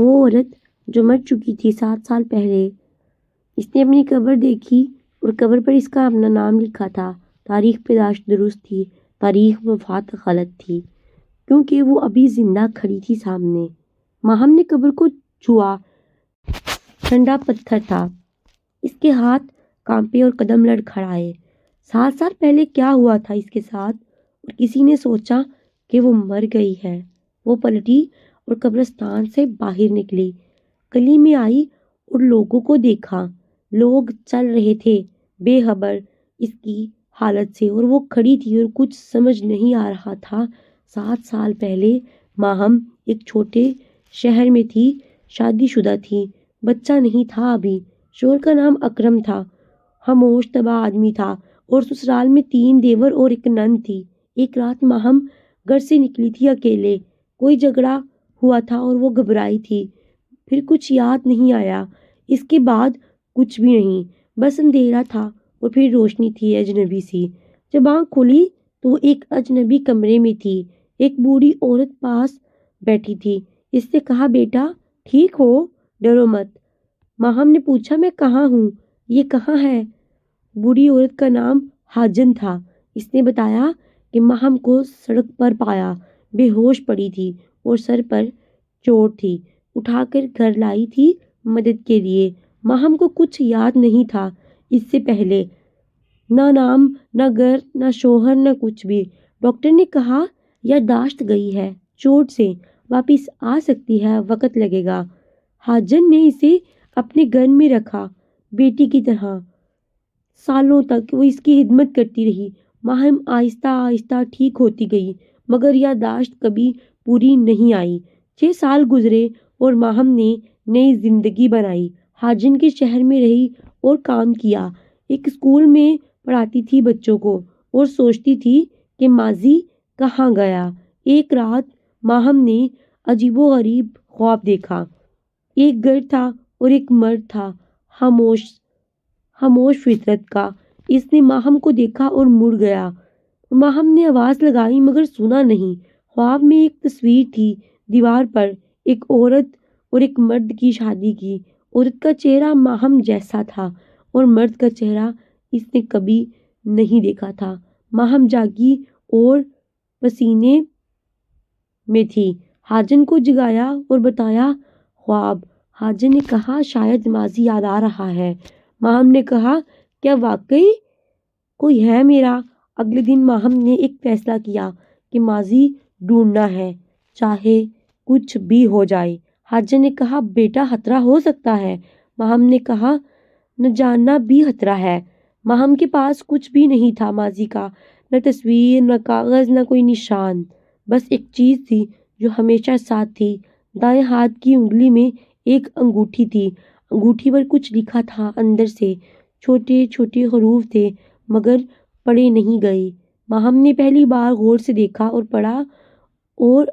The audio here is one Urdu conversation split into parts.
وہ عورت جو مر چکی تھی 7 سال پہلے، اس نے اپنی قبر دیکھی اور قبر پر اس کا اپنا نام لکھا تھا۔ تاریخ پیدائش درست تھی، تاریخ وفات غلط تھی، کیونکہ وہ ابھی زندہ کھڑی تھی سامنے۔ ماہم نے قبر کو چھوا، ٹھنڈا پتھر تھا، اس کے ہاتھ کانپے اور قدم لڑکھڑائے۔ 7 سال پہلے کیا ہوا تھا اس کے ساتھ، اور کسی نے سوچا کہ وہ مر گئی ہے۔ وہ پلٹی اور قبرستان سے باہر نکلی، گلی میں آئی اور لوگوں کو دیکھا۔ لوگ چل رہے تھے بے خبر اس کی حالت سے، اور وہ کھڑی تھی اور کچھ سمجھ نہیں آ رہا تھا۔ 7 سال پہلے ماہم ایک چھوٹے شہر میں تھی، شادی شدہ تھی، بچہ نہیں تھا ابھی۔ شوہر کا نام اکرم تھا، خاموش تباہ آدمی تھا، اور سسرال میں 3 دیور اور ایک نند تھی۔ ایک رات ماہم گھر سے نکلی تھی اکیلے، کوئی جھگڑا ہوا تھا اور وہ گھبرائی تھی۔ پھر کچھ یاد نہیں آیا، اس کے بعد کچھ بھی نہیں، بس اندھیرا تھا اور پھر روشنی تھی اجنبی سی۔ جب آنکھ کھلی تو وہ ایک اجنبی کمرے میں تھی۔ ایک بوڑھی عورت پاس بیٹھی تھی۔ اس نے کہا، بیٹا ٹھیک ہو، ڈرو مت۔ ماہم نے پوچھا، میں کہاں ہوں، یہ کہاں ہے؟ بوڑھی عورت کا نام حاجن تھا۔ اس نے بتایا کہ ماہم کو سڑک پر پایا، بے ہوش پڑی تھی اور سر پر چوٹ تھی، اٹھا کر گھر لائی تھی مدد کے لیے۔ ماہم کو کچھ یاد نہیں تھا اس سے پہلے، نہ نام، نہ گھر، نہ شوہر، نہ کچھ بھی۔ ڈاکٹر نے کہا یادداشت گئی ہے، چوٹ سے واپس آ سکتی ہے، وقت لگے گا۔ حاجن نے اسے اپنے گھر میں رکھا، بیٹی کی طرح۔ سالوں تک وہ اس کی خدمت کرتی رہی۔ ماہم آہستہ آہستہ ٹھیک ہوتی گئی، مگر یادداشت کبھی پوری نہیں آئی۔ 6 سال گزرے اور ماہم نے نئی زندگی بنائی۔ حاجن کے شہر میں رہی اور کام کیا، ایک اسکول میں پڑھاتی تھی بچوں کو، اور سوچتی تھی کہ ماضی کہاں گیا۔ ایک رات ماہم نے عجیب و غریب خواب دیکھا۔ ایک گھر تھا اور ایک مرد تھا، خاموش فطرت کا۔ اس نے ماہم کو دیکھا اور مڑ گیا۔ ماہم نے آواز لگائی مگر سنا نہیں۔ خواب میں ایک تصویر تھی دیوار پر، ایک عورت اور ایک مرد کی شادی کی۔ عورت کا چہرہ ماہم جیسا تھا اور مرد کا چہرہ اس نے کبھی نہیں دیکھا تھا۔ ماہم جاگی اور پسینے میں تھی۔ حاجن کو جگایا اور بتایا خواب۔ حاجن نے کہا، شاید ماضی یاد آ رہا ہے۔ ماہم نے کہا، کیا واقعی کوئی ہے میرا؟ اگلے دن ماہم نے ایک فیصلہ کیا کہ ماضی ڈھونڈنا ہے، چاہے کچھ بھی ہو جائے۔ حاجن نے کہا، بیٹا خطرہ ہو سکتا ہے۔ ماہم نے کہا، نہ جاننا بھی خطرہ ہے۔ ماہم کے پاس کچھ بھی نہیں تھا ماضی کا، نہ تصویر، نہ کاغذ، نہ کوئی نشان۔ بس ایک چیز تھی جو ہمیشہ ساتھ تھی۔ دائیں ہاتھ کی انگلی میں ایک انگوٹھی تھی، انگوٹھی پر کچھ لکھا تھا اندر سے، چھوٹے چھوٹے حروف تھے مگر پڑھے نہیں گئے۔ ماہم نے پہلی بار غور سے دیکھا اور پڑھا، اور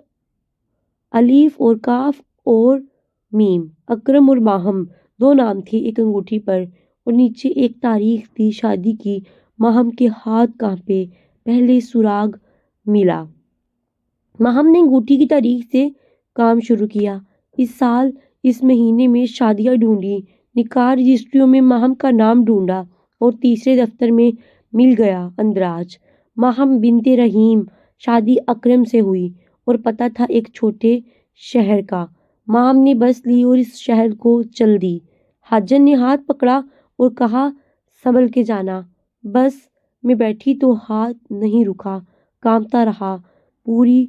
الف اور کاف اور میم۔ اکرم اور ماہم 2 نام تھے ایک انگوٹھی پر، اور نیچے ایک تاریخ تھی، شادی کی۔ ماہم کے ہاتھ کانپے، پہلے سراغ ملا۔ ماہم نے انگوٹھی کی تاریخ سے کام شروع کیا۔ اس سال اس مہینے میں شادیاں ڈھونڈی، نکاح رجسٹریوں میں ماہم کا نام ڈھونڈا، اور تیسرے دفتر میں مل گیا اندراج، ماہم بنت رحیم۔ شادی اکرم سے ہوئی اور پتہ تھا ایک چھوٹے شہر کا۔ ماہم نے بس لی اور اس شہر کو چل دی۔ حاجن نے ہاتھ پکڑا اور کہا، سنبھل کے جانا۔ بس میں بیٹھی تو ہاتھ نہیں رکا، کانپتا رہا۔ پوری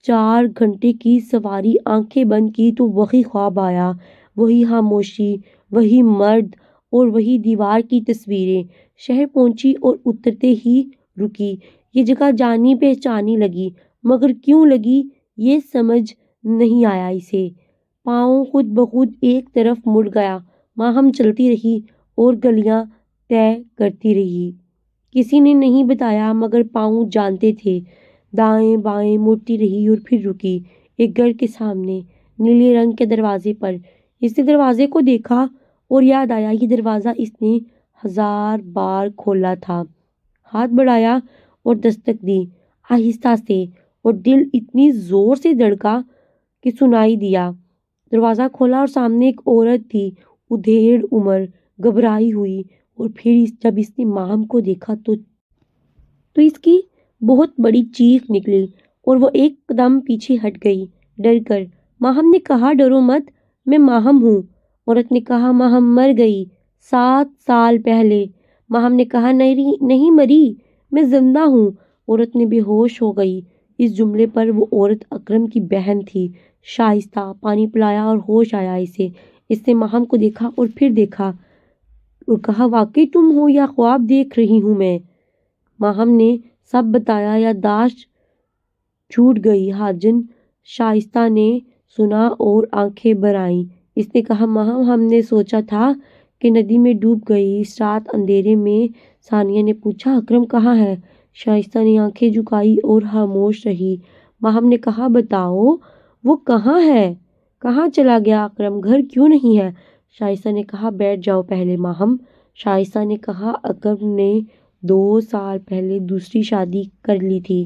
4 گھنٹے کی سواری، آنکھیں بند کی تو وہی خواب آیا، وہی خاموشی، وہی مرد اور وہی دیوار کی تصویریں۔ شہر پہنچی اور اترتے ہی رکی۔ یہ جگہ جانی پہچانی لگی، مگر کیوں لگی یہ سمجھ نہیں آیا اسے۔ پاؤں خود بخود ایک طرف مڑ گیا۔ ماہم چلتی رہی اور گلیاں طے کرتی رہی۔ کسی نے نہیں بتایا مگر پاؤں جانتے تھے۔ دائیں بائیں مڑتی رہی اور پھر رکی، ایک گھر کے سامنے، نیلے رنگ کے دروازے پر۔ اس نے دروازے کو دیکھا اور یاد آیا یہ دروازہ اس نے 1000 بار کھولا تھا۔ ہاتھ بڑھایا اور دستک دی، آہستہ سے، اور دل اتنی زور سے دھڑکا کہ سنائی دیا۔ دروازہ کھولا اور سامنے ایک عورت تھی، ادھیڑ عمر، گھبرائی ہوئی، اور پھر جب اس نے ماہم کو دیکھا تو اس کی بہت بڑی چیخ نکلی اور وہ ایک قدم پیچھے ہٹ گئی ڈر کر۔ ماہم نے کہا ڈرو مت، میں ماہم ہوں۔ عورت نے کہا ماہم مر گئی 7 سال پہلے۔ ماہم نے کہا نہیں مری، میں زندہ ہوں۔ عورت نے بے ہوش ہو گئی۔ اس جملے پر وہ عورت اکرم کی بہن تھی شائستہ۔ پانی پلایا اور ہوش آیا اسے۔ اس نے ماہم کو دیکھا اور پھر دیکھا اور کہا واقعی تم ہو یا خواب دیکھ رہی ہوں میں؟ ماہم نے سب بتایا۔ یادداشت چھوٹ گئی حاجن شائستہ نے سنا اور آنکھیں بھر آئیں۔ اس نے کہا ماہم ہم نے سوچا تھا کہ ندی میں ڈوب گئی اس رات اندھیرے میں۔ ثانیہ نے پوچھا اکرم کہاں ہے؟ شائستہ نے آنکھیں جھکائی اور خاموش رہی۔ ماہم نے کہا بتاؤ وہ کہاں ہے؟ کہاں چلا گیا اکرم؟ گھر کیوں نہیں ہے؟ شائستہ نے کہا بیٹھ جاؤ پہلے ماہم۔ شائستہ نے کہا اکرم نے 2 سال پہلے دوسری شادی کر لی تھی۔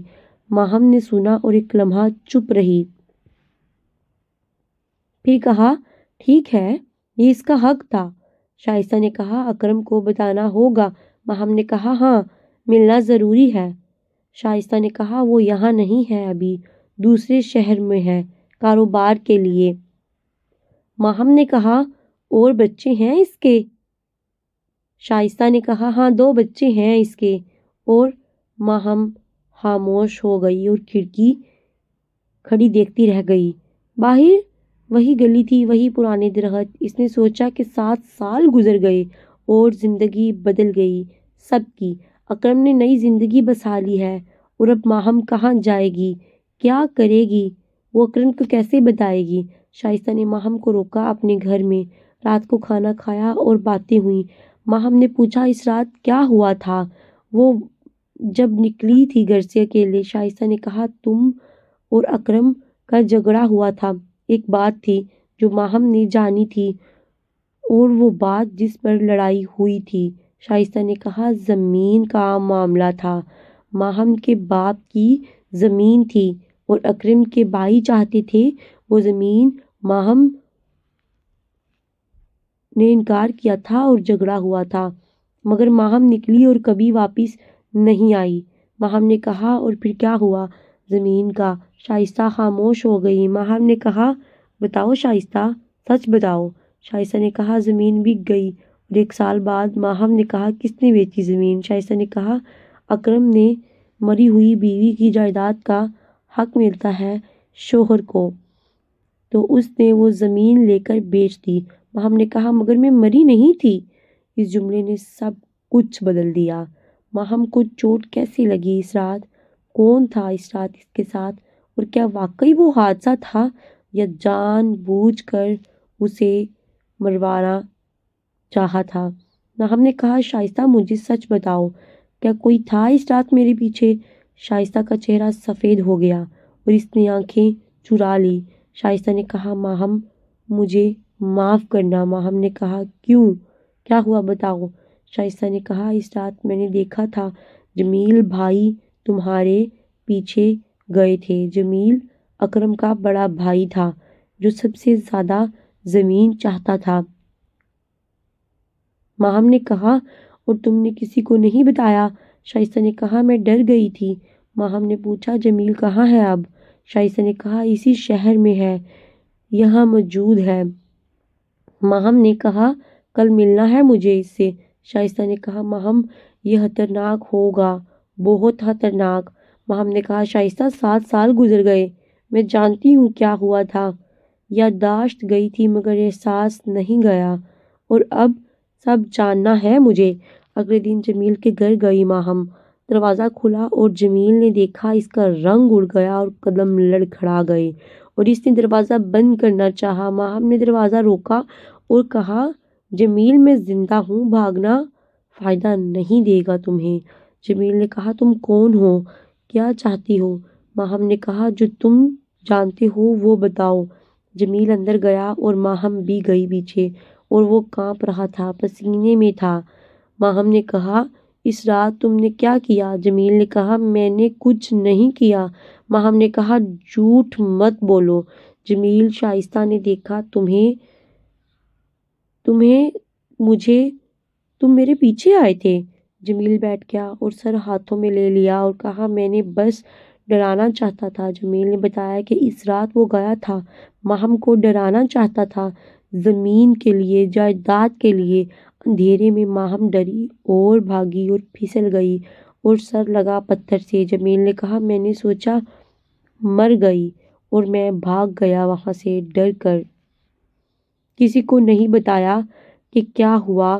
ماہم نے سنا اور ایک لمحہ چپ رہی، پھر کہا ٹھیک ہے، یہ اس کا حق تھا۔ شائستہ نے کہا اکرم کو بتانا ہوگا۔ ماہم نے کہا ہاں، ملنا ضروری ہے۔ شائستہ نے کہا وہ یہاں نہیں ہے، ابھی دوسرے شہر میں ہے کاروبار کے لیے۔ ماہم نے کہا اور بچے ہیں اس کے؟ شائستہ نے کہا ہاں 2 بچے ہیں اس کے۔ اور ماہم خاموش ہو گئی اور کھڑکی کھڑی دیکھتی رہ گئی۔ باہر وہی گلی تھی، وہی پرانے درخت۔ اس نے سوچا کہ 7 سال گزر گئے اور زندگی بدل گئی سب کی۔ اکرم نے نئی زندگی بسا لی ہے اور اب ماہم کہاں جائے گی، کیا کرے گی؟ وہ اکرم کو کیسے بتائے گی؟ شائستہ نے ماہم کو روکا اپنے گھر میں۔ رات کو کھانا کھایا اور باتیں ہوئیں۔ ماہم نے پوچھا اس رات کیا ہوا تھا؟ وہ جب نکلی تھی گھر سے اکیلے۔ شائستہ نے کہا تم اور اکرم کا جھگڑا ہوا تھا۔ ایک بات تھی جو ماہم نے جانی تھی اور وہ بات جس پر لڑائی ہوئی تھی۔ شائستہ نے کہا زمین کا معاملہ تھا۔ ماہم کے باپ کی زمین تھی اور اکرم کے بھائی چاہتے تھے وہ زمین۔ ماہم نے انکار کیا تھا اور جھگڑا ہوا تھا، مگر ماہم نکلی اور کبھی واپس نہیں آئی۔ ماہم نے کہا اور پھر کیا ہوا زمین کا؟ شائستہ خاموش ہو گئی۔ ماہم نے کہا بتاؤ شائستہ، سچ بتاؤ۔ شائستہ نے کہا زمین بک گئی اور 1 سال بعد۔ ماہم نے کہا کس نے بیچی زمین؟ شائستہ نے کہا اکرم نے۔ مری ہوئی بیوی کی جائیداد کا حق ملتا ہے شوہر کو، تو اس نے وہ زمین لے کر بیچ دی۔ ماہم نے کہا مگر میں مری نہیں تھی۔ اس جملے نے سب کچھ بدل دیا۔ ماہم کو چوٹ کیسے لگی اس رات؟ کون تھا اس رات اس کے ساتھ؟ اور کیا واقعی وہ حادثہ تھا یا جان بوجھ کر اسے مروانا چاہا تھا؟ ماہم نے کہا شائستہ مجھے سچ بتاؤ، کیا کوئی تھا اس رات میرے پیچھے؟ شائستہ کا چہرہ سفید ہو گیا اور اس نے آنکھیں چرا لی۔ شائستہ نے کہا ماہم مجھے معاف کرنا۔ ماہم نے کہا کیوں، کیا ہوا بتاؤ؟ شائستہ نے کہا اس رات میں نے دیکھا تھا جمیل بھائی تمہارے پیچھے گئے تھے۔ جمیل اکرم کا بڑا بھائی تھا جو سب سے زیادہ زمین چاہتا تھا۔ ماہم نے کہا اور تم نے کسی کو نہیں بتایا؟ شائستہ نے کہا میں ڈر گئی تھی۔ ماہم نے پوچھا جمیل کہاں ہے اب؟ شائستہ نے کہا اسی شہر میں ہے، یہاں موجود ہے۔ ماہم نے کہا کل ملنا ہے مجھے اس سے۔ شائستہ نے کہا ماہم یہ خطرناک ہوگا، بہت خطرناک۔ ماہم نے کہا شائستہ 7 سال گزر گئے، میں جانتی ہوں کیا ہوا تھا۔ یادداشت گئی تھی مگر احساس نہیں گیا، اور اب سب جاننا ہے مجھے۔ اگلے دن جمیل کے گھر گئی ماہم۔ دروازہ کھلا اور جمیل نے دیکھا اس کا رنگ اڑ گیا اور قدم لڑکھڑا گئے اور اس نے دروازہ بند کرنا چاہا۔ ماہم نے دروازہ روکا اور کہا جمیل میں زندہ ہوں، بھاگنا فائدہ نہیں دے گا تمہیں۔ جمیل نے کہا تم کون ہو، کیا چاہتی ہو؟ ماہم نے کہا جو تم جانتے ہو وہ بتاؤ۔ جمیل اندر گیا اور ماہم بھی گئی پیچھے، اور وہ کانپ رہا تھا، پسینے میں تھا۔ ماہم نے کہا اس رات تم نے کیا کیا؟ جمیل نے کہا میں نے کچھ نہیں کیا۔ ماہم نے کہا جھوٹ مت بولو، جمیل شائستہ نے دیکھا تم میرے پیچھے آئے تھے۔ جمیل بیٹھ گیا اور سر ہاتھوں میں لے لیا اور کہا میں نے بس ڈرانا چاہتا تھا۔ جمیل نے بتایا کہ اس رات وہ گیا تھا، ماہم کو ڈرانا چاہتا تھا، زمین کے لیے، جائیداد کے لیے۔ اندھیرے میں ماہم ڈری اور بھاگی اور پھسل گئی اور سر لگا پتھر سے۔ جمیل نے کہا میں نے سوچا مر گئی اور میں بھاگ گیا وہاں سے ڈر کر۔ کسی کو نہیں بتایا کہ کیا ہوا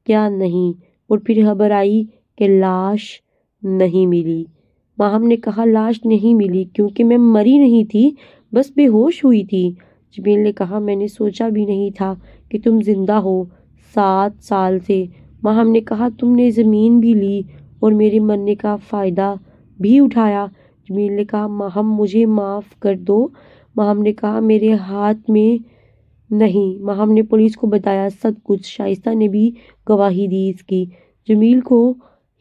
کیا نہیں، اور پھر خبر آئی کہ لاش نہیں ملی۔ ماہم نے کہا لاش نہیں ملی کیونکہ میں مری نہیں تھی، بس بے ہوش ہوئی تھی۔ جمیل نے کہا میں نے سوچا بھی نہیں تھا کہ تم زندہ ہو 7 سال سے۔ ماہم نے کہا تم نے زمین بھی لی اور میرے مرنے کا فائدہ بھی اٹھایا۔ جمیل نے کہا ماہم مجھے معاف کر دو۔ ماہم نے کہا میرے ہاتھ میں نہیں۔ ماہم نے پولیس کو بتایا سب کچھ۔ شائستہ نے بھی گواہی دی اس کی۔ جمیل کو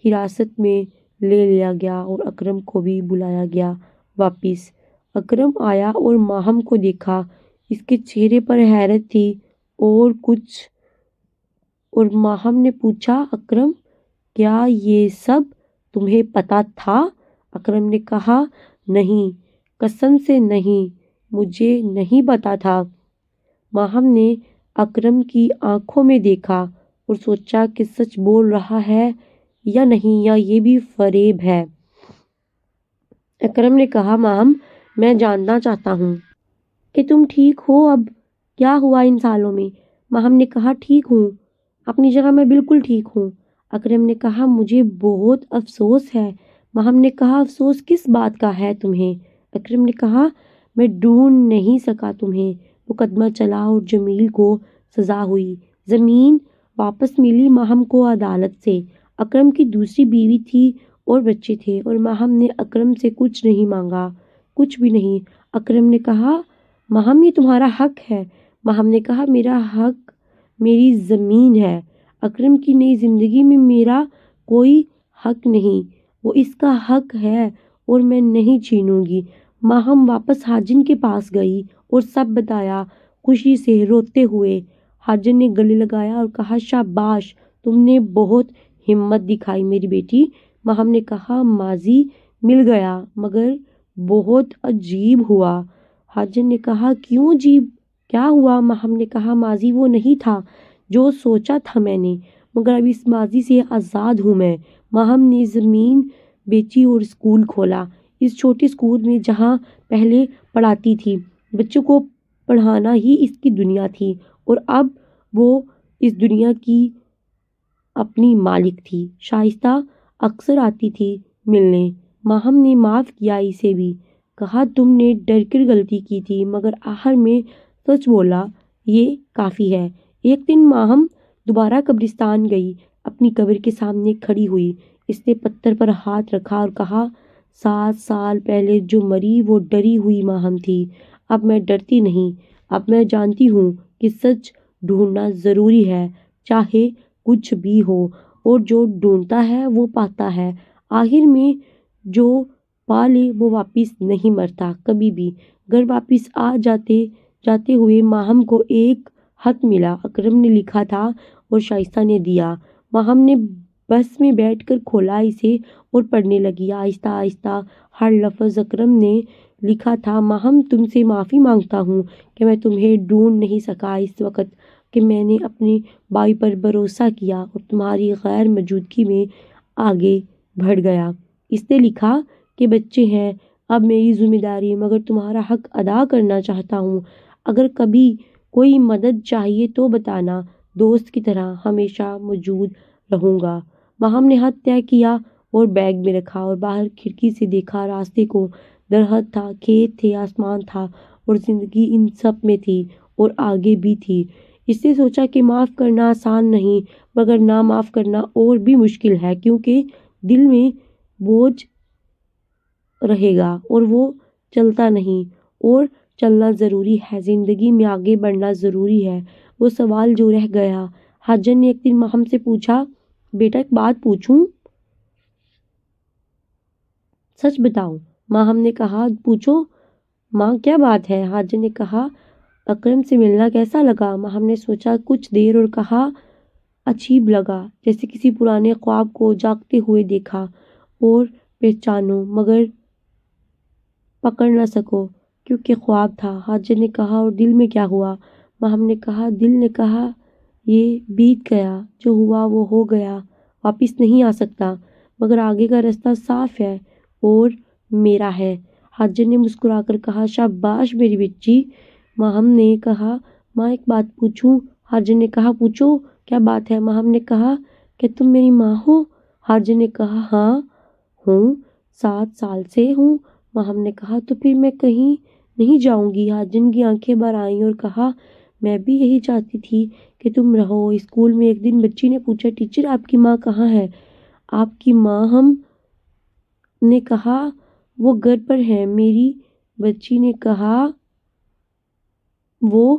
حراست میں لے لیا گیا اور اکرم کو بھی بلایا گیا واپس۔ اکرم آیا اور ماہم کو دیکھا، اس کے چہرے پر حیرت تھی اور ماہم نے پوچھا اکرم کیا یہ سب تمہیں پتا تھا؟ اکرم نے کہا نہیں، قسم سے نہیں، مجھے نہیں پتا تھا۔ ماہم نے اکرم کی آنکھوں میں دیکھا اور سوچا کہ سچ بول رہا ہے یا نہیں، یا یہ بھی فریب ہے۔ اکرم نے کہا ماہم میں جاننا چاہتا ہوں کہ تم ٹھیک ہو، اب کیا ہوا ان سالوں میں؟ ماہم نے کہا ٹھیک ہوں، اپنی جگہ میں بالکل ٹھیک ہوں۔ اکرم نے کہا مجھے بہت افسوس ہے۔ ماہم نے کہا افسوس کس بات کا ہے تمہیں؟ اکرم نے کہا میں ڈھونڈ نہیں سکا تمہیں۔ مقدمہ چلا اور جمیل کو سزا ہوئی، زمین واپس ملی ماہم کو عدالت سے۔ اکرم کی دوسری بیوی تھی اور بچے تھے اور ماہم نے اکرم سے کچھ نہیں مانگا، کچھ بھی نہیں۔ اکرم نے کہا ماہم یہ تمہارا حق ہے۔ ماہم نے کہا میرا حق میری زمین ہے، اکرم کی نئی زندگی میں میرا کوئی حق نہیں، وہ اس کا حق ہے اور میں نہیں چھینوں گی۔ ماہم واپس حاجن کے پاس گئی اور سب بتایا خوشی سے روتے ہوئے۔ حاجن نے گلے لگایا اور کہا شاباش، تم نے بہت ہمت دکھائی میری بیٹی۔ ماہم نے کہا ماضی مل گیا مگر بہت عجیب ہوا۔ حاجن نے کہا کیوں عجیب، کیا ہوا؟ ماہم نے کہا ماضی وہ نہیں تھا جو سوچا تھا میں نے، مگر اب اس ماضی سے آزاد ہوں میں۔ ماہم نے زمین بیچی اور اسکول کھولا، اس چھوٹے اسکول میں جہاں پہلے پڑھاتی تھی۔ بچوں کو پڑھانا ہی اس کی دنیا تھی اور اب وہ اس دنیا کی اپنی مالک تھی۔ شائستہ اکثر آتی تھی ملنے، ماہم نے معاف کیا اسے بھی، کہا تم نے ڈر کر غلطی کی تھی مگر آخر میں سچ بولا، یہ کافی ہے۔ ایک دن ماہم دوبارہ قبرستان گئی، اپنی قبر کے سامنے کھڑی ہوئی، اس نے پتھر پر ہاتھ رکھا اور کہا 7 سال پہلے جو مری وہ ڈری ہوئی ماہم تھی، اب میں ڈرتی نہیں، اب میں جانتی ہوں کہ سچ ڈھونڈنا ضروری ہے چاہے کچھ بھی ہو، اور جو ڈھونڈتا ہے وہ پاتا ہے، آخر میں جو پا لے وہ واپس نہیں مرتا کبھی بھی۔ گھر واپس آ جاتے ہوئے ماہم کو ایک خط ملا، اکرم نے لکھا تھا اور شائستہ نے دیا۔ ماہم نے بس میں بیٹھ کر کھولا اسے اور پڑھنے لگی، آہستہ آہستہ ہر لفظ۔ اکرم نے لکھا تھا ماہم تم سے معافی مانگتا ہوں کہ میں تمہیں ڈھونڈ نہیں سکا اس وقت کہ میں نے اپنے بھائی پر بھروسہ کیا اور تمہاری غیر موجودگی میں آگے بڑھ گیا۔ اس نے لکھا کہ بچے ہیں اب میری ذمہ داری، مگر تمہارا حق ادا کرنا چاہتا ہوں، اگر کبھی کوئی مدد چاہیے تو بتانا، دوست کی طرح ہمیشہ موجود رہوں گا۔ ماہم نے خط طے کیا اور بیگ میں رکھا اور باہر کھڑکی سے دیکھا، راستے کو درخت تھا، کھیت تھے، آسمان تھا اور زندگی ان سب میں تھی اور آگے بھی تھی۔ اس نے سوچا کہ معاف کرنا آسان نہیں مگر نہ معاف کرنا اور بھی مشکل ہے، کیونکہ دل میں بوجھ رہے گا اور وہ چلتا نہیں، اور چلنا ضروری ہے، زندگی میں آگے بڑھنا ضروری ہے۔ وہ سوال جو رہ گیا۔ حاجن نے ایک دن ماہم سے پوچھا بیٹا ایک بات پوچھوں؟ سچ بتاؤ؟ ماہم نے کہا پوچھو۔ ماں کیا بات ہے؟ حاجن نے کہا اکرم سے ملنا کیسا لگا؟ ماہم نے سوچا کچھ دیر اور کہا عجیب لگا، جیسے کسی پرانے خواب کو جاگتے ہوئے دیکھا اور پہچانو مگر پکڑ نہ سکو کیونکہ خواب تھا۔ حاجن نے کہا اور دل میں کیا ہوا؟ ماہم نے کہا دل نے کہا یہ بیت گیا، جو ہوا وہ ہو گیا، واپس نہیں آ سکتا، مگر آگے کا راستہ صاف ہے اور میرا ہے۔ حاجن نے مسکرا کر کہا شاباش میری بچی۔ ماہم نے کہا ماں ایک بات پوچھوں؟ حاجن نے کہا پوچھو کیا بات ہے؟ ماہم نے کہا کہ تم میری ماں ہو؟ حاجن نے کہا ہاں ہوں، 7 سال سے ہوں۔ ماہم نے کہا تو پھر میں کہیں نہیں جاؤں گی۔ حاجن کی آنکھیں بھر آئیں اور کہا میں بھی یہی چاہتی تھی کہ تم رہو۔ اسکول میں ایک دن بچی نے پوچھا ٹیچر آپ کی ماں کہاں ہے؟ آپ کی ماں؟ ہم نے کہا وہ گھر پر ہے۔ میری بچی نے کہا وہ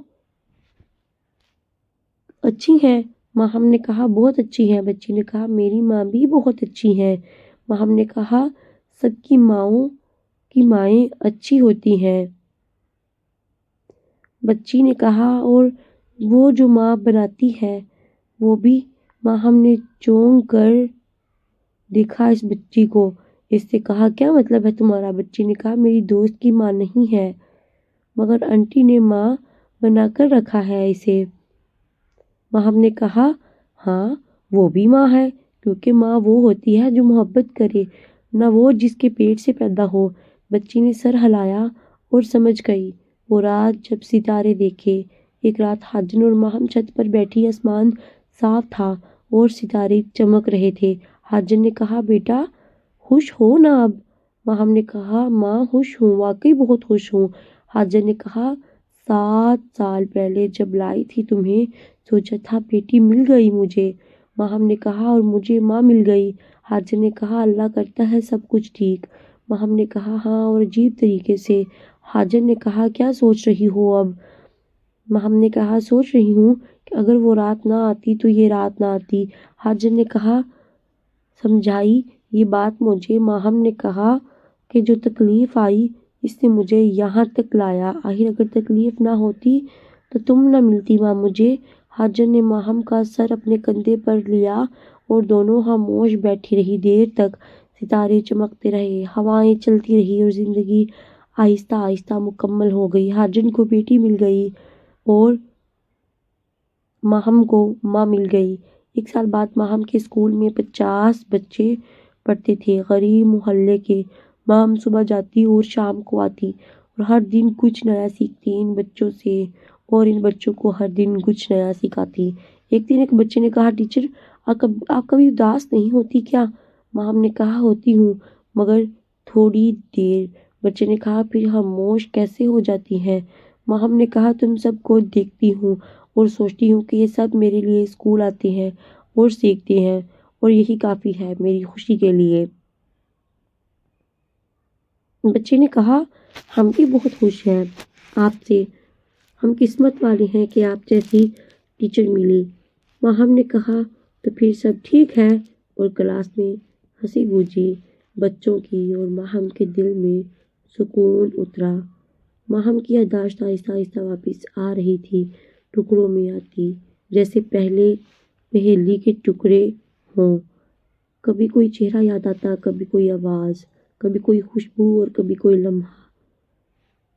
اچھی ہے؟ ماہم نے کہا بہت اچھی ہے۔ بچی نے کہا میری ماں بھی بہت اچھی ہے۔ ماہم نے کہا سب کی ماؤں کی مائیں اچھی ہوتی ہیں۔ بچی نے کہا اور وہ جو ماں بناتی ہے وہ بھی؟ ماہم نے چونک کر دیکھا اس بچی کو، اس سے کہا کیا مطلب ہے تمہارا؟ بچی نے کہا میری دوست کی ماں نہیں ہے مگر آنٹی نے ماں بنا کر رکھا ہے اسے۔ ماہم نے کہا ہاں وہ بھی ماں ہے، کیونکہ ماں وہ ہوتی ہے جو محبت کرے، نہ وہ جس کے پیٹ سے پیدا ہو۔ بچی نے سر ہلایا اور سمجھ گئی۔ وہ رات جب ستارے دیکھے۔ ایک رات حاجن اور ماہم چھت پر بیٹھی، آسمان صاف تھا اور ستارے چمک رہے تھے۔ حاجن نے کہا بیٹا خوش ہو نا اب؟ ماہم نے کہا ماں خوش ہوں، واقعی بہت خوش ہوں۔ حاجن نے کہا 7 سال پہلے جب لائی تھی تمہیں سوچا تھا بیٹی مل گئی مجھے۔ ماہم نے کہا اور مجھے ماں مل گئی۔ حاجن نے کہا اللہ کرتا ہے سب کچھ ٹھیک۔ ماہم نے کہا ہاں اور عجیب طریقے سے۔ حاجن نے کہا کیا سوچ رہی ہو اب؟ ماہم نے کہا سوچ رہی ہوں کہ اگر وہ رات نہ آتی تو یہ رات نہ آتی۔ حاجن نے کہا سمجھائی یہ بات مجھے؟ ماہم نے کہا کہ جو تکلیف آئی اس نے مجھے یہاں تک لایا، آخر اگر تکلیف نہ ہوتی تو تم نہ ملتی ماں مجھے۔ حاجن نے ماہم کا سر اپنے کندھے پر لیا اور دونوں خاموش بیٹھی رہی دیر تک۔ ستارے چمکتے رہے، ہوائیں چلتی رہی اور زندگی آہستہ آہستہ مکمل ہو گئی۔ حاجن کو بیٹی مل گئی اور ماہم کو ماں مل گئی۔ 1 سال بعد ماہم کے اسکول میں 50 بچے پڑھتے تھے، غریب محلے کے۔ ماہم صبح جاتی اور شام کو آتی اور ہر دن کچھ نیا سیکھتی ان بچوں سے اور ان بچوں کو ہر دن کچھ نیا سکھاتی۔ ایک دن ایک بچے نے کہا ٹیچر آپ کبھی اداس نہیں ہوتی کیا؟ ماہم نے کہا ہوتی ہوں مگر تھوڑی دیر۔ بچے نے کہا پھر خاموش کیسے ہو جاتی ہیں؟ ماہم نے کہا تم سب کو دیکھتی ہوں اور سوچتی ہوں کہ یہ سب میرے لیے اسکول آتے ہیں اور سیکھتے ہیں اور یہی کافی ہے میری خوشی کے لیے۔ بچے نے کہا ہم بھی بہت خوش ہیں آپ سے، ہم قسمت والے ہیں کہ آپ جیسی ٹیچر ملی۔ ماہم نے کہا تو پھر سب ٹھیک ہے، اور کلاس میں ہنسی گونجی۔ بچوں کی اور ماہم کے دل میں سکون اترا۔ ماہم کی یادداشت آہستہ آہستہ واپس آ رہی تھی، ٹکڑوں میں آتی جیسے پہیلی کے ٹکڑے ہوں۔ کبھی کوئی چہرہ یاد آتا، کبھی کوئی آواز، کبھی کوئی خوشبو اور کبھی کوئی لمحہ۔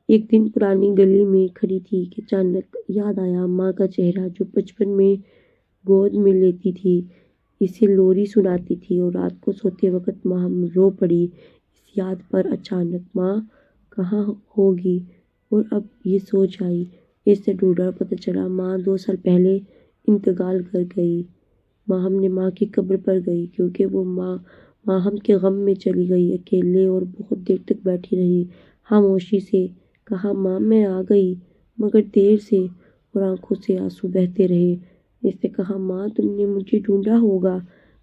ایک دن پرانی گلی میں کھڑی تھی کہ اچانک یاد آیا ماں کا چہرہ جو بچپن میں گود میں لیتی تھی، اسے لوری سناتی تھی، اور رات کو سوتے وقت ماہم رو پڑی اس یاد پر۔ اچانک ماں کہاں ہوگی؟ اور اب یہ سوچ آئی، اس سے ڈھونڈا پتہ چلا ماں 2 سال پہلے انتقال کر گئی۔ ماہم نے ماں کی قبر پر گئی کیونکہ وہ ماہم کے غم میں چلی گئی، اکیلے، اور بہت دیر تک بیٹھی رہی، خاموشی سے۔ کہا ماں میں آ گئی مگر دیر سے، اور آنکھوں سے آنسو بہتے رہے۔ اس نے کہا ماں تم نے مجھے ڈھونڈا ہوگا،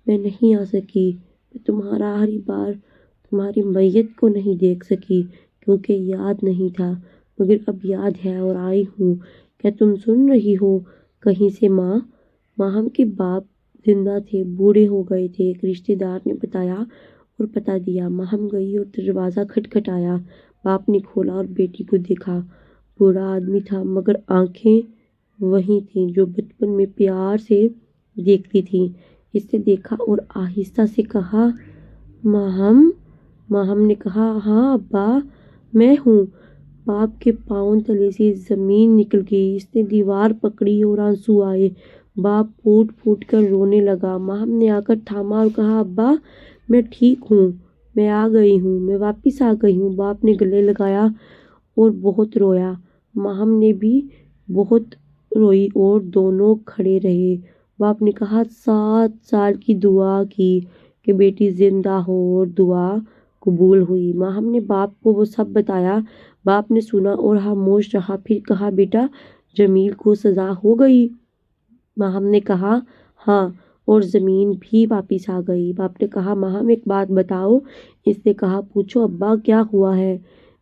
میں نہیں آ سکی، میں تمہارا آخری بار تمہاری میت کو نہیں دیکھ سکی کیونکہ یاد نہیں تھا، مگر اب یاد ہے اور آئی ہوں۔ کیا تم سن رہی ہو کہیں سے ماں؟ ماہم کے باپ زندہ تھے، بوڑھے ہو گئے تھے، ایک رشتے دار نے بتایا اور پتہ دیا۔ ماہم گئی اور دروازہ کھٹکھٹایا۔ باپ نے کھولا اور بیٹی کو دیکھا۔ بوڑھا آدمی تھا مگر آنکھیں وہی تھیں جو بچپن میں پیار سے دیکھتی تھی۔ اس نے دیکھا اور آہستہ سے کہا، ماہم۔ ماہم نے کہا، ہاں ابا میں ہوں۔ باپ کے پاؤں تلے سے زمین نکل گئی۔ اس نے دیوار پکڑی اور آنسو آئے۔ باپ پھوٹ پھوٹ کر رونے لگا۔ ماہم نے آ کر تھاما اور کہا، ابا میں ٹھیک ہوں، میں آ گئی ہوں، میں واپس آ گئی ہوں۔ باپ نے گلے لگایا اور بہت رویا۔ ماہم نے بھی بہت روئی اور دونوں کھڑے رہے۔ باپ نے کہا، 7 سال کی دعا کی کہ بیٹی زندہ ہو اور دعا قبول ہوئی۔ ماہم نے باپ کو وہ سب بتایا۔ باپ نے سنا اور خاموش رہا۔ پھر کہا، بیٹا جمیل کو سزا ہو گئی؟ ماہم نے کہا، ہاں، اور زمین بھی واپس آ گئی۔ باپ نے کہا، ماہم ایک بات بتاؤ۔ اس نے کہا، پوچھو ابا کیا ہوا ہے؟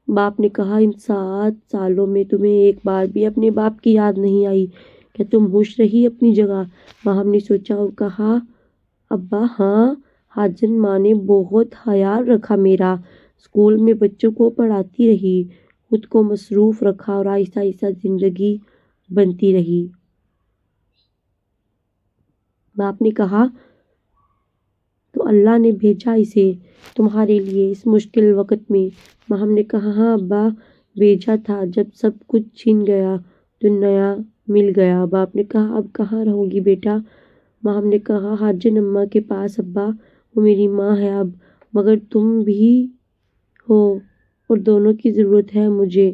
باپ نے کہا، ان 7 سالوں میں تمہیں ایک بار بھی اپنے باپ کی یاد نہیں آئی؟ کیا تم خوش رہی اپنی جگہ؟ ماہم نے سوچا اور کہا، ابا ہاں، حاجن ماں نے بہت خیال رکھا میرا، اسکول میں بچوں کو پڑھاتی رہی، خود کو مصروف رکھا اور آہستہ آہستہ زندگی بنتی رہی۔ باپ نے کہا، تو اللہ نے بھیجا اسے تمہارے لیے اس مشکل وقت میں؟ ماہم نے کہا، ہاں ابا بھیجا تھا۔ جب سب کچھ چھن گیا تو نیا مل گیا۔ باپ نے کہا، اب کہاں رہو گی بیٹا؟ ماہم نے کہا، حاجن اماں کے پاس ابا، وہ میری ماں ہے اب، مگر تم بھی ہو اور دونوں کی ضرورت ہے مجھے۔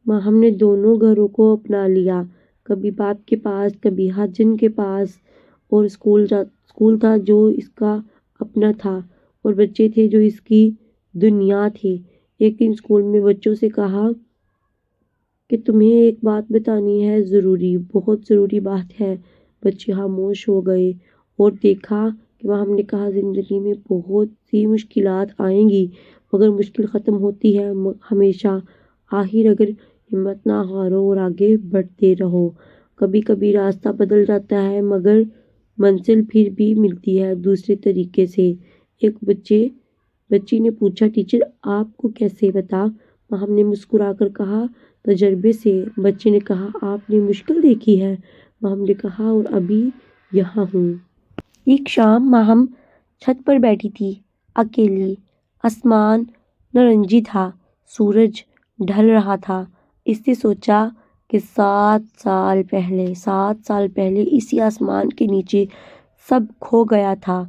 ماہم نے دونوں گھروں کو اپنا لیا، کبھی باپ کے پاس، کبھی حاجن کے پاس، اور اسکول تھا جو اس کا اپنا تھا اور بچے تھے جو اس کی دنیا تھے۔ ایک دن اسکول میں بچوں سے کہا کہ تمہیں ایک بات بتانی ہے، ضروری، بہت ضروری بات ہے۔ بچے خاموش ہو گئے اور دیکھا کہ ماہم نے کہا، زندگی میں بہت سی مشکلات آئیں گی مگر مشکل ختم ہوتی ہے ہمیشہ آخر اگر ہمت نہ ہارو اور آگے بڑھتے رہو۔ کبھی کبھی راستہ بدل جاتا ہے مگر منزل پھر بھی ملتی ہے دوسرے طریقے سے۔ ایک بچی نے پوچھا، ٹیچر آپ کو کیسے پتا؟ ماہم نے مسکرا کر کہا، تجربے سے۔ بچے نے کہا، آپ نے مشکل دیکھی ہے؟ ماہم نے کہا، اور ابھی یہاں ہوں۔ ایک شام ماہم چھت پر بیٹھی تھی، اکیلی۔ آسمان نارنجی تھا، سورج ڈھل رہا تھا۔ اس نے سوچا کہ 7 سال پہلے اسی آسمان کے نیچے سب کھو گیا تھا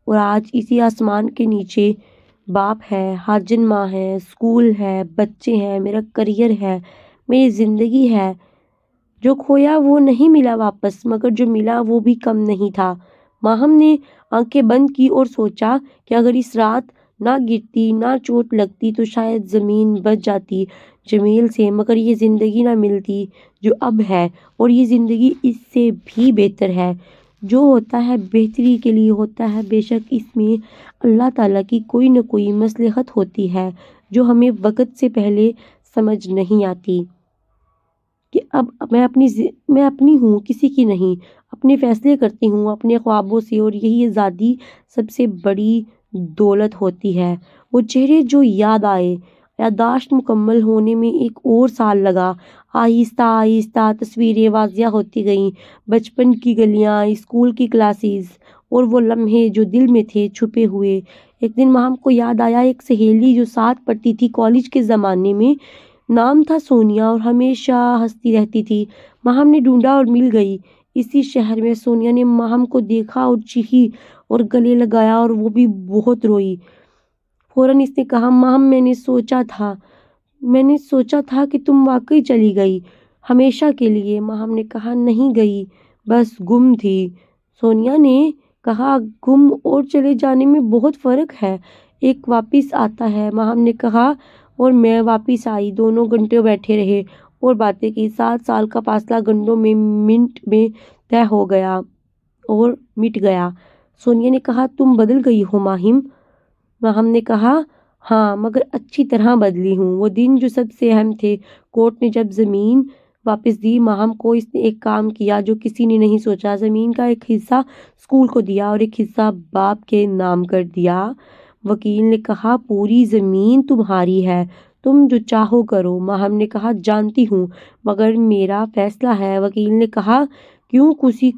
اور آج اسی آسمان کے نیچے باپ ہے، حاجن ماں ہے، اسکول ہے، بچے ہیں، میرا کریئر ہے، میری زندگی ہے۔ جو کھویا وہ نہیں ملا واپس مگر جو ملا وہ بھی کم نہیں تھا۔ ماہم نے آنکھیں بند کی اور سوچا کہ اگر اس رات نہ گرتی، نہ چوٹ لگتی تو شاید زمین بچ جاتی جمیل سے، مگر یہ زندگی نہ ملتی جو اب ہے، اور یہ زندگی اس سے بھی بہتر ہے۔ جو ہوتا ہے بہتری کے لیے ہوتا ہے، بے شک اس میں اللہ تعالیٰ کی کوئی نہ کوئی مصلحت ہوتی ہے جو ہمیں وقت سے پہلے سمجھ نہیں آتی۔ کہ اب میں اپنی ہوں، کسی کی نہیں، اپنے فیصلے کرتی ہوں اپنے خوابوں سے، اور یہی آزادی سب سے بڑی دولت ہوتی ہے۔ وہ چہرے جو یاد آئے۔ یادداشت مکمل ہونے میں ایک اور سال لگا۔ آہستہ آہستہ تصویریں واضح ہوتی گئیں، بچپن کی گلیاں، اسکول کی کلاسز اور وہ لمحے جو دل میں تھے چھپے ہوئے۔ ایک دن ماہم کو یاد آیا ایک سہیلی جو ساتھ پڑھتی تھی کالج کے زمانے میں، نام تھا سونیا اور ہمیشہ ہنستی رہتی تھی۔ ماہم نے ڈھونڈا اور مل گئی اسی شہر میں۔ سونیا نے ماہم کو دیکھا اور چیخی اور گلے لگایا اور وہ بھی بہت روئی۔ فوراً اس نے کہا، ماہم میں نے سوچا تھا کہ تم واقعی چلی گئی ہمیشہ کے لیے۔ ماہم نے کہا، نہیں گئی، بس گم تھی۔ سونیا نے کہا، گم اور چلے جانے میں بہت فرق ہے، ایک واپس آتا ہے۔ ماہم نے کہا، اور میں واپس آئی۔ دونوں گھنٹوں بیٹھے رہے اور باتیں کی۔ 7 سال کا فاصلہ گھنٹوں میں، منٹ میں طے ہو گیا اور مٹ گیا۔ سونیا نے کہا، تم بدل گئی ہو ماہم۔ ماہم نے کہا، ہاں مگر اچھی طرح بدلی ہوں۔ وہ دن جو سب سے اہم تھے۔ کورٹ نے جب زمین واپس دی ماہم کو، اس نے ایک کام کیا جو کسی نے نہیں سوچا۔ زمین کا ایک حصہ اسکول کو دیا اور ایک حصہ باپ کے نام کر دیا۔ وکیل نے کہا، پوری زمین تمہاری ہے، تم جو چاہو کرو۔ ماہم نے کہا جانتی ہوں مگر میرا فیصلہ ہے۔ وکیل نے کہا کیوں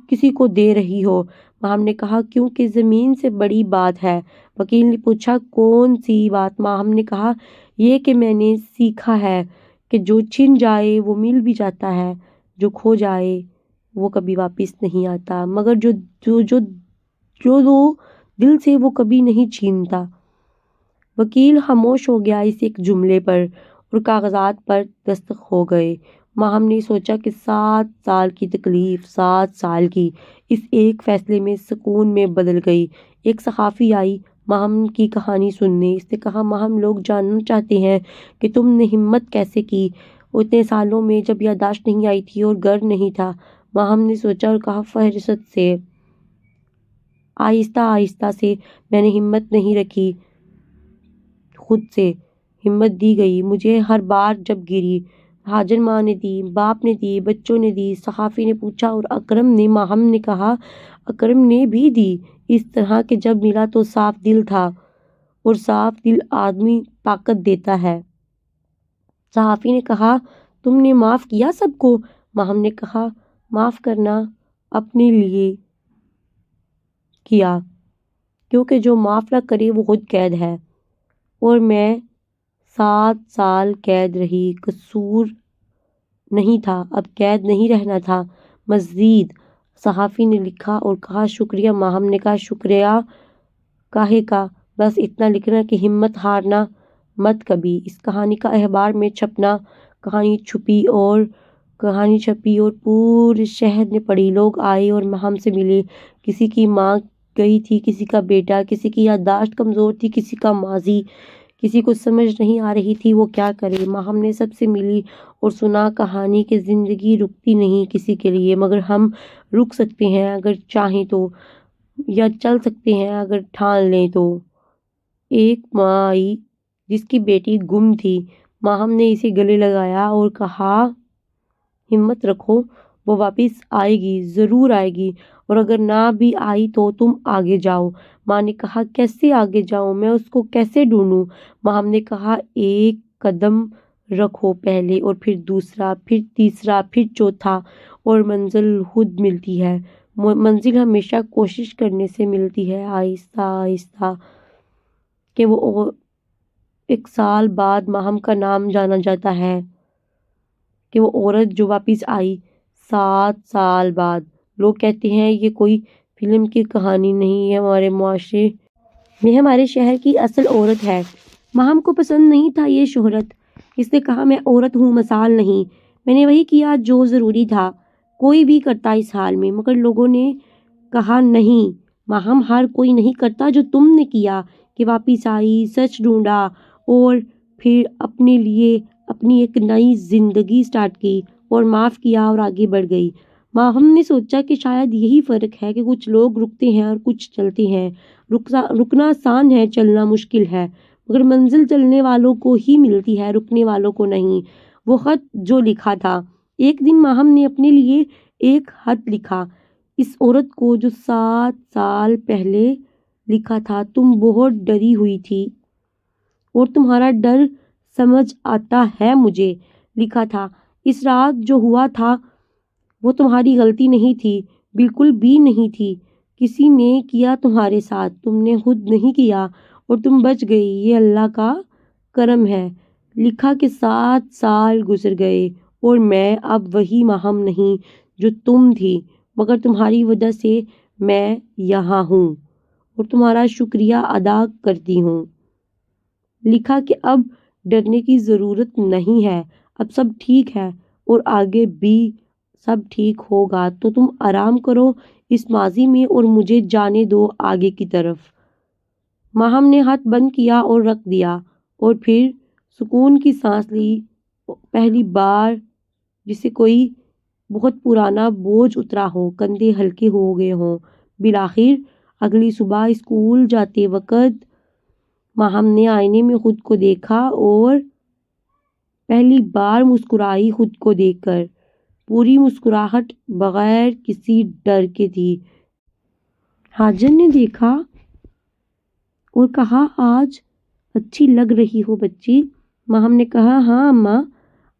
کسی کو دے رہی ہو؟ ماہم نے کہا کیونکہ زمین سے بڑی بات ہے۔ وکیل نے پوچھا کون سی بات؟ ماہم نے کہا یہ کہ میں نے سیکھا ہے کہ جو چھن جائے وہ مل بھی جاتا ہے، جو کھو جائے وہ کبھی واپس نہیں آتا، مگر جو دو دل سے وہ کبھی نہیں چھینتا۔ وکیل خاموش ہو گیا اس ایک جملے پر اور کاغذات پر دستخط ہو گئے۔ ماہم نے سوچا کہ 7 سال کی تکلیف 7 سال کی اس ایک فیصلے میں سکون میں بدل گئی۔ ایک صحافی آئی ماہم کی کہانی سننے۔ اس نے کہا ماہم لوگ جاننا چاہتے ہیں کہ تم نے ہمت کیسے کی اتنے سالوں میں جب یادداشت نہیں آئی تھی اور گھر نہیں تھا۔ ماہم نے سوچا اور کہا فہرست سے آہستہ آہستہ سے میں نے ہمت نہیں رکھی، خود سے ہمت دی گئی مجھے ہر بار جب گری۔ حاجن ماں نے دی، باپ نے دی، بچوں نے دی۔ صحافی نے پوچھا اور اکرم نے؟ ماہم نے کہا اکرم نے بھی دی، اس طرح کہ جب ملا تو صاف دل تھا اور صاف دل آدمی طاقت دیتا ہے۔ صحافی نے کہا تم نے معاف کیا سب کو؟ ماہم نے کہا معاف کرنا اپنے لیے کیا، کیونکہ جو معاف نہ کرے وہ خود قید ہے، اور میں 7 سال قید رہی، قصور نہیں تھا، اب قید نہیں رہنا تھا۔ مزید صحافی نے لکھا اور کہا شکریہ۔ ماہم نے کہا شکریہ کاہے کا، بس اتنا لکھنا کہ ہمت ہارنا مت کبھی۔ اس کہانی کا اخبار میں چھپنا، کہانی چھپی اور پورے شہر نے پڑھی۔ لوگ آئے اور ماہم سے ملے، کسی کی ماں گئی تھی، کسی کا بیٹا، کسی کی یادداشت کمزور تھی، کسی کا ماضی، کسی کو سمجھ نہیں آ رہی تھی وہ کیا کرے۔ ماہم نے سب سے ملی اور سنا کہانی کہ زندگی رکتی نہیں کسی کے لیے، مگر ہم رک سکتے ہیں اگر چاہیں تو، یا چل سکتے ہیں اگر ٹھان لیں تو۔ ایک ماں آئی جس کی بیٹی گم تھی۔ ماہم نے اسے گلے لگایا اور کہا ہمت رکھو، وہ واپس آئے گی، ضرور آئے گی، اور اگر نہ بھی آئی تو تم آگے جاؤ۔ ماں نے کہا کیسے آگے جاؤں، میں اس کو کیسے ڈھونڈوں؟ ماہم نے کہا ایک قدم رکھو پہلے، اور پھر دوسرا، پھر تیسرا، پھر چوتھا، اور منزل خود ملتی ہے۔ منزل ہمیشہ کوشش کرنے سے ملتی ہے، آہستہ آہستہ۔ کہ وہ 1 سال بعد ماہم کا نام جانا جاتا ہے کہ وہ عورت جو واپس آئی 7 سال بعد۔ لوگ کہتے ہیں یہ کوئی فلم کی کہانی نہیں، یہ ہمارے معاشرے میں ہمارے شہر کی اصل عورت ہے۔ ماہم کو پسند نہیں تھا یہ شہرت۔ اس نے کہا میں عورت ہوں، مثال نہیں، میں نے وہی کیا جو ضروری تھا، کوئی بھی کرتا اس حال میں۔ مگر لوگوں نے کہا نہیں ماہم، ہر کوئی نہیں کرتا جو تم نے کیا، کہ واپس آئی، سچ ڈھونڈا اور پھر اپنے لیے اپنی ایک نئی زندگی سٹارٹ کی، اور معاف کیا اور آگے بڑھ گئی۔ ماہم نے سوچا کہ شاید یہی فرق ہے کہ کچھ لوگ رکتے ہیں اور کچھ چلتے ہیں۔ رکنا آسان ہے، چلنا مشکل ہے، مگر منزل چلنے والوں کو ہی ملتی ہے، رکنے والوں کو نہیں۔ وہ خط جو لکھا تھا۔ ایک دن ماہم نے اپنے لیے ایک خط لکھا، اس عورت کو جو 7 سال پہلے لکھا تھا تم بہت ڈری ہوئی تھی اور تمہارا ڈر سمجھ آتا ہے مجھے۔ لکھا تھا اس رات جو ہوا تھا وہ تمہاری غلطی نہیں تھی، بالکل بھی نہیں تھی، کسی نے کیا تمہارے ساتھ، تم نے خود نہیں کیا اور تم بچ گئی، یہ اللہ کا کرم ہے۔ لکھا کہ 7 سال گزر گئے اور میں اب وہی ماہم نہیں جو تم تھی، مگر تمہاری وجہ سے میں یہاں ہوں اور تمہارا شکریہ ادا کرتی ہوں۔ لکھا کہ اب ڈرنے کی ضرورت نہیں ہے، اب سب ٹھیک ہے اور آگے بھی سب ٹھیک ہوگا، تو تم آرام کرو اس ماضی میں اور مجھے جانے دو آگے کی طرف۔ ماہم نے ہاتھ بند کیا اور رکھ دیا، اور پھر سکون کی سانس لی، پہلی بار جسے کوئی بہت پرانا بوجھ اترا ہو، کندھے ہلکے ہو گئے ہوں۔ بالآخر اگلی صبح اسکول جاتے وقت ماہم نے آئینے میں خود کو دیکھا اور پہلی بار مسکرائی خود کو دیکھ کر، پوری مسکراہٹ بغیر کسی ڈر کے تھی۔ حاجن نے دیکھا اور کہا آج اچھی لگ رہی ہو بچی۔ ماہم نے کہا ہاں اماں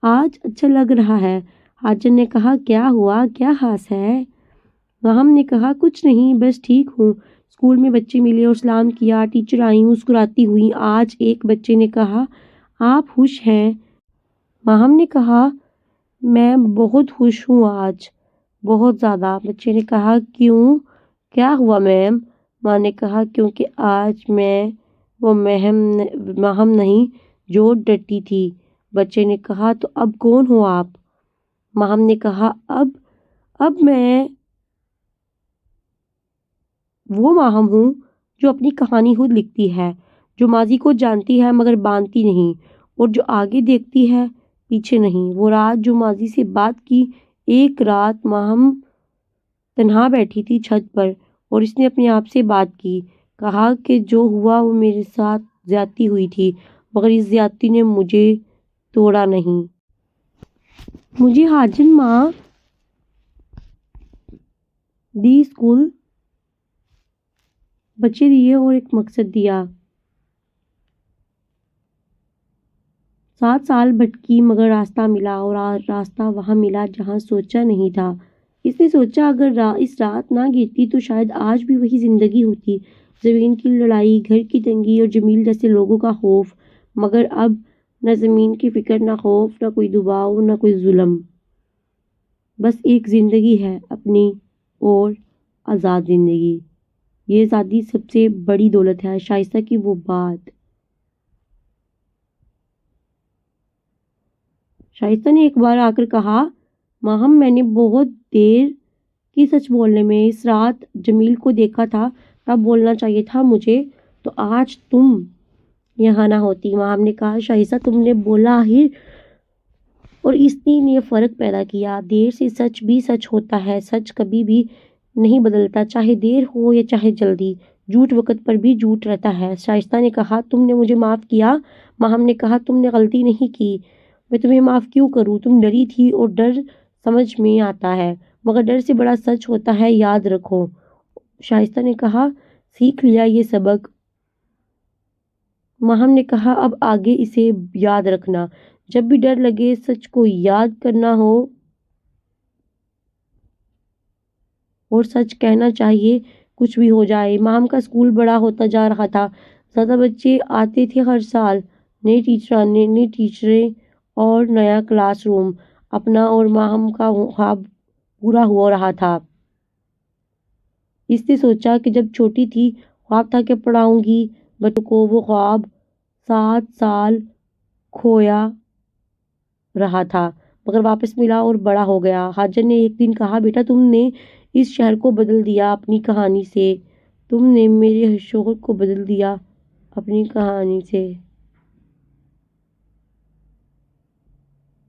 آج اچھا لگ رہا ہے۔ حاجن نے کہا کیا ہوا، کیا خاص ہے؟ ماہم نے کہا کچھ نہیں، بس ٹھیک ہوں۔ اسکول میں بچے ملے اور سلام کیا، ٹیچر آئی مسکراتی ہوئی۔ آج ایک بچے نے کہا آپ خوش ہیں؟ ماہم نے کہا میں بہت خوش ہوں آج، بہت زیادہ۔ بچے نے کہا کیوں، کیا ہوا میم؟ ماں نے کہا کیونکہ آج میں وہ ماہم نہیں جو ڈرتی تھی۔ بچے نے کہا تو اب کون ہو آپ؟ ماہم نے کہا اب میں وہ ماہم ہوں جو اپنی کہانی خود لکھتی ہے، جو ماضی کو جانتی ہے مگر باندھتی نہیں، اور جو آگے دیکھتی ہے پیچھے نہیں۔ وہ رات جو ماضی سے بات کی، ایک رات ماہم تنہا بیٹھی تھی چھت پر، اور اس نے اپنے آپ سے بات کی، کہا کہ جو ہوا وہ میرے ساتھ زیادتی ہوئی تھی، مگر اس زیادتی نے مجھے توڑا نہیں۔ مجھے حاجن ماں دی، اسکول بچے دیے اور ایک مقصد دیا۔ 7 سال بھٹکی مگر راستہ ملا، اور راستہ وہاں ملا جہاں سوچا نہیں تھا۔ اس نے سوچا اگر اس رات نہ گرتی تو شاید آج بھی وہی زندگی ہوتی، زمین کی لڑائی، گھر کی تنگی اور جمیل جیسے لوگوں کا خوف، مگر اب نہ زمین کی فکر، نہ خوف، نہ کوئی دباؤ، نہ کوئی ظلم، بس ایک زندگی ہے اپنی اور آزاد زندگی۔ یہ آزادی سب سے بڑی دولت ہے۔ شائستہ کی وہ بات۔ شائستہ نے ایک بار آ کر کہا ماہم میں نے بہت دیر کی سچ بولنے میں، اس رات جمیل کو دیکھا تھا تب بولنا چاہیے تھا مجھے، تو آج تم یہاں نہ ہوتی۔ ماہم نے کہا شائستہ تم نے بولا ہی، اور اس نے یہ فرق پیدا کیا، دیر سے سچ بھی سچ ہوتا ہے، سچ کبھی بھی نہیں بدلتا، چاہے دیر ہو یا چاہے جلدی، جھوٹ وقت پر بھی جھوٹ رہتا ہے۔ شائستہ نے کہا تم نے مجھے معاف کیا؟ ماہم نے کہا تم نے غلطی نہیں کی، میں تمہیں معاف کیوں کروں؟ تم ڈری تھی اور ڈر سمجھ میں آتا ہے، مگر ڈر سے بڑا سچ ہوتا ہے، یاد رکھو۔ شائستہ نے کہا سیکھ لیا یہ سبق۔ ماہم نے کہا اب آگے اسے یاد رکھنا، جب بھی ڈر لگے سچ کو یاد کرنا ہو اور سچ کہنا چاہیے کچھ بھی ہو جائے۔ ماہم کا اسکول بڑا ہوتا جا رہا تھا، زیادہ بچے آتے تھے ہر سال، نئے ٹیچریں اور نیا کلاس روم۔ اپنا اور ماہم کا خواب پورا ہو رہا تھا۔ اس نے سوچا کہ جب چھوٹی تھی خواب تھا کہ پڑھاؤں گی بچوں کو، وہ خواب 7 سال کھویا رہا تھا مگر واپس ملا اور بڑا ہو گیا۔ حاجن نے ایک دن کہا بیٹا تم نے اس شہر کو بدل دیا اپنی کہانی سے، تم نے میرے شوہر کو بدل دیا اپنی کہانی سے۔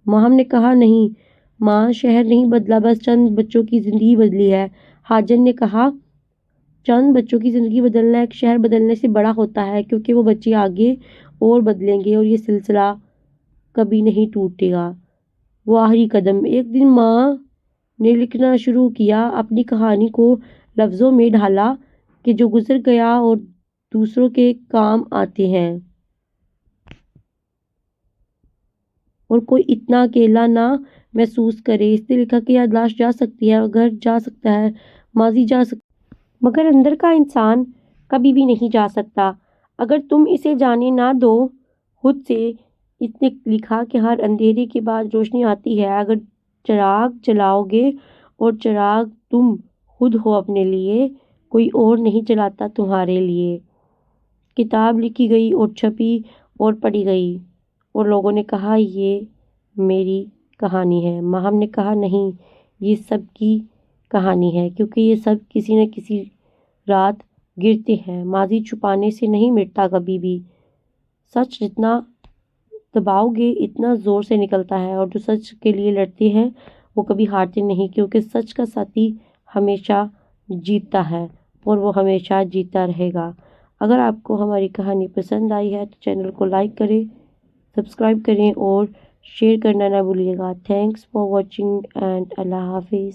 ماہم نے کہا نہیں ماں، شہر نہیں بدلا، بس چند بچوں کی زندگی بدلی ہے۔ حاجن نے کہا چند بچوں کی زندگی بدلنا ایک شہر بدلنے سے بڑا ہوتا ہے، کیونکہ وہ بچے آگے اور بدلیں گے اور یہ سلسلہ کبھی نہیں ٹوٹے گا۔ وہ آخری قدم۔ ایک دن ماں نے لکھنا شروع کیا، اپنی کہانی کو لفظوں میں ڈھالا کہ جو گزر گیا اور دوسروں کے کام آتے ہیں، اور کوئی اتنا اکیلا نہ محسوس کرے۔ اس نے لکھا کہ یادداشت جا سکتی ہے، گھر جا سکتا ہے، ماضی جا سکتا ہے، مگر اندر کا انسان کبھی بھی نہیں جا سکتا اگر تم اسے جانے نہ دو خود سے۔ اس نے لکھا کہ ہر اندھیرے کے بعد روشنی آتی ہے، اگر چراغ جلاؤ گے، اور چراغ تم خود ہو اپنے لیے، کوئی اور نہیں جلاتا تمہارے لیے۔ کتاب لکھی گئی اور چھپی اور پڑھی گئی، اور لوگوں نے کہا یہ میری کہانی ہے۔ ماہم نے کہا نہیں، یہ سب کی کہانی ہے، کیونکہ یہ سب کسی نہ کسی رات گرتے ہیں۔ ماضی چھپانے سے نہیں مٹتا کبھی بھی، سچ جتنا دباؤ گے اتنا زور سے نکلتا ہے، اور جو سچ کے لیے لڑتے ہیں وہ کبھی ہارتے نہیں، کیونکہ سچ کا ساتھی ہمیشہ جیتتا ہے اور وہ ہمیشہ جیتتا رہے گا۔ اگر آپ کو ہماری کہانی پسند آئی ہے تو چینل کو لائک کریں، سبسکرائب کریں اور شیئر کرنا نہ بھولیے گا۔ تھینکس فار واچنگ اینڈ اللہ حافظ۔